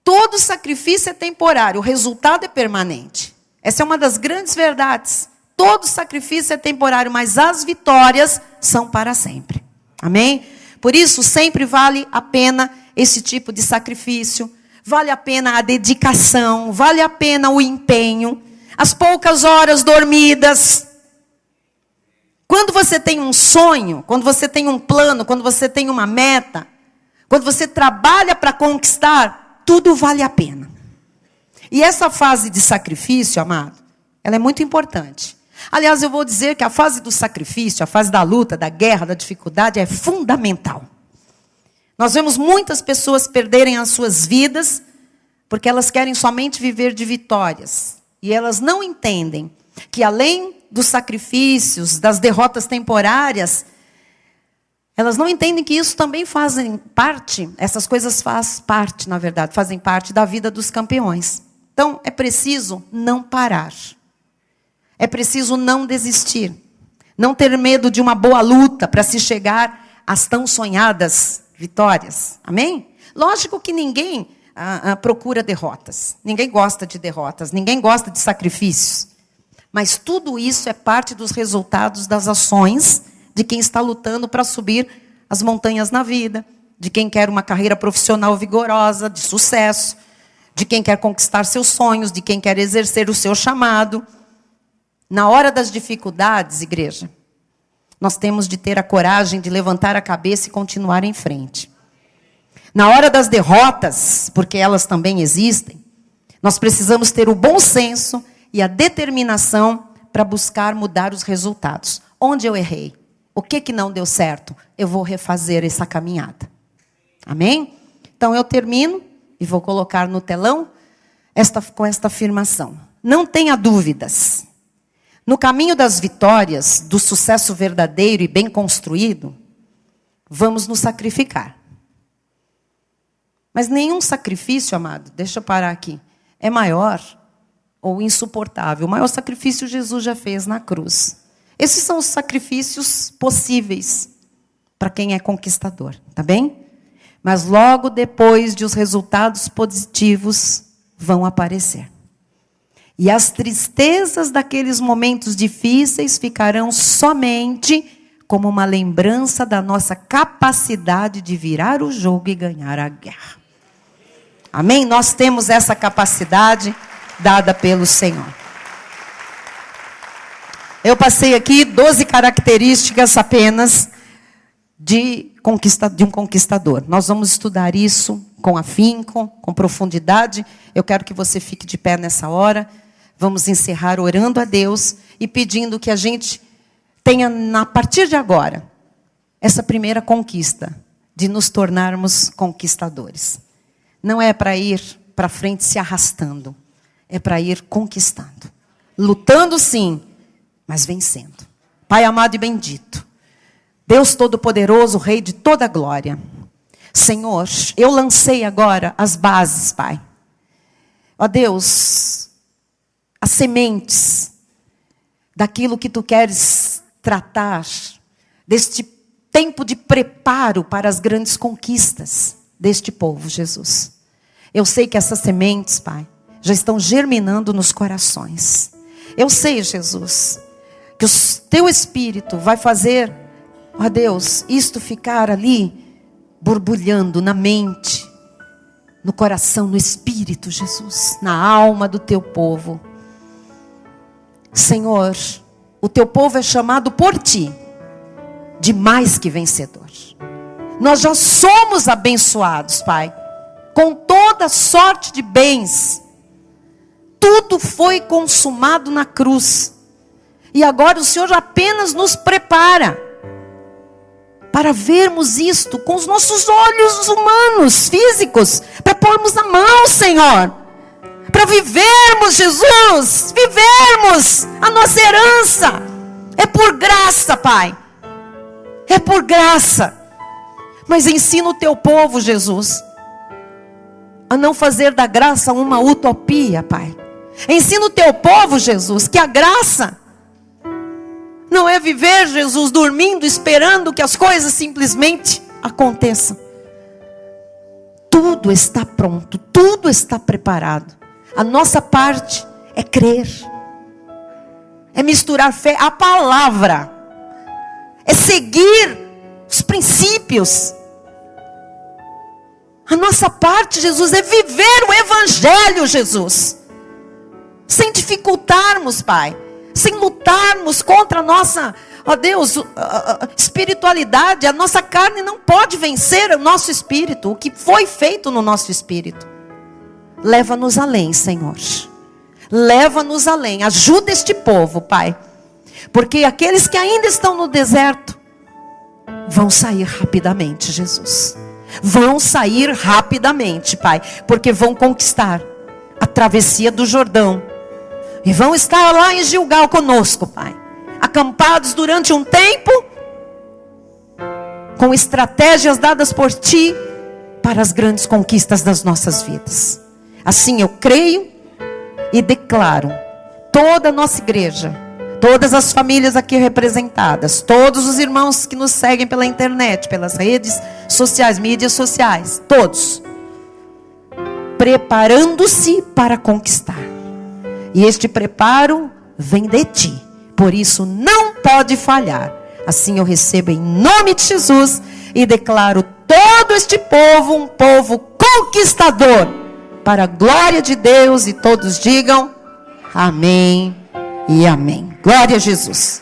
todo sacrifício é temporário, o resultado é permanente. Essa é uma das grandes verdades Todo sacrifício é temporário, mas as vitórias são para sempre. Amém? Por isso, sempre vale a pena esse tipo de sacrifício. Vale a pena a dedicação, vale a pena o empenho, as poucas horas dormidas. Quando você tem um sonho, quando você tem um plano, quando você tem uma meta, quando você trabalha para conquistar, tudo vale a pena. E essa fase de sacrifício, amado, ela é muito importante. Aliás, eu vou dizer que a fase do sacrifício, a fase da luta, da guerra, da dificuldade, é fundamental. Nós vemos muitas pessoas perderem as suas vidas porque elas querem somente viver de vitórias. E elas não entendem que além dos sacrifícios, das derrotas temporárias, elas não entendem que isso também fazem parte, essas coisas fazem parte, na verdade, fazem parte da vida dos campeões. Então, é preciso não parar. É preciso não desistir. Não ter medo de uma boa luta para se chegar às tão sonhadas vitórias. Amém? Lógico que ninguém procura derrotas. Ninguém gosta de derrotas. Ninguém gosta de sacrifícios. Mas tudo isso é parte dos resultados das ações de quem está lutando para subir as montanhas na vida. De quem quer uma carreira profissional vigorosa, de sucesso. De quem quer conquistar seus sonhos. De quem quer exercer o seu chamado. Na hora das dificuldades, igreja, nós temos de ter a coragem de levantar a cabeça e continuar em frente. Na hora das derrotas, porque elas também existem, nós precisamos ter o bom senso e a determinação para buscar mudar os resultados. Onde eu errei? O que não deu certo? Eu vou refazer essa caminhada. Amém? Então eu termino e vou colocar no telão com esta afirmação. Não tenha dúvidas. No caminho das vitórias, do sucesso verdadeiro e bem construído, vamos nos sacrificar. Mas nenhum sacrifício, amado, deixa eu parar aqui, é maior ou insuportável. O maior sacrifício Jesus já fez na cruz. Esses são os sacrifícios possíveis para quem é conquistador, tá bem? Mas logo depois de os resultados positivos vão aparecer. E as tristezas daqueles momentos difíceis ficarão somente como uma lembrança da nossa capacidade de virar o jogo e ganhar a guerra. Amém? Nós temos essa capacidade dada pelo Senhor. Eu passei aqui 12 características apenas de um conquistador. Nós vamos estudar isso com afinco, com profundidade. Eu quero que você fique de pé nessa hora. Vamos encerrar orando a Deus e pedindo que a gente tenha, a partir de agora, essa primeira conquista de nos tornarmos conquistadores. Não é para ir para frente se arrastando, é para ir conquistando. Lutando sim, mas vencendo. Pai amado e bendito, Deus Todo-Poderoso, Rei de toda glória. Senhor, eu lancei agora as bases, Pai. Ó Deus, as sementes daquilo que Tu queres tratar, deste tempo de preparo para as grandes conquistas deste povo, Jesus. Eu sei que essas sementes, Pai, já estão germinando nos corações. Eu sei, Jesus, que o Teu Espírito vai fazer, ó Deus, isto ficar ali, borbulhando na mente, no coração, no Espírito, Jesus, na alma do Teu povo. Senhor, o Teu povo é chamado por Ti de mais que vencedor. Nós já somos abençoados, Pai, com toda sorte de bens. Tudo foi consumado na cruz. E agora o Senhor apenas nos prepara para vermos isto com os nossos olhos humanos, físicos, para pormos a mão, Senhor. Para vivermos, Jesus, vivermos a nossa herança. É por graça, Pai. É por graça. Mas ensina o Teu povo, Jesus, a não fazer da graça uma utopia, Pai. Ensina o Teu povo, Jesus, que a graça não é viver, Jesus, dormindo, esperando que as coisas simplesmente aconteçam. Tudo está pronto, tudo está preparado. A nossa parte é crer, é misturar fé à palavra, é seguir os princípios. A nossa parte, Jesus, é viver o Evangelho, Jesus. Sem dificultarmos, Pai. Sem lutarmos contra a nossa, ó Deus, espiritualidade. A nossa carne não pode vencer o nosso espírito. O que foi feito no nosso espírito. Leva-nos além, Senhor. Leva-nos além. Ajuda este povo, Pai. Porque aqueles que ainda estão no deserto vão sair rapidamente, Jesus. Vão sair rapidamente, Pai, porque vão conquistar a travessia do Jordão. E vão estar lá em Gilgal conosco, Pai. Acampados durante um tempo, com estratégias dadas por Ti, para as grandes conquistas das nossas vidas. Assim eu creio e declaro, toda a nossa igreja, todas as famílias aqui representadas, todos os irmãos que nos seguem pela internet, pelas redes sociais, mídias sociais, todos, preparando-se para conquistar. E este preparo vem de Ti, por isso não pode falhar. Assim eu recebo em nome de Jesus e declaro todo este povo um povo conquistador, para a glória de Deus, e todos digam amém e amém. Glória a Jesus.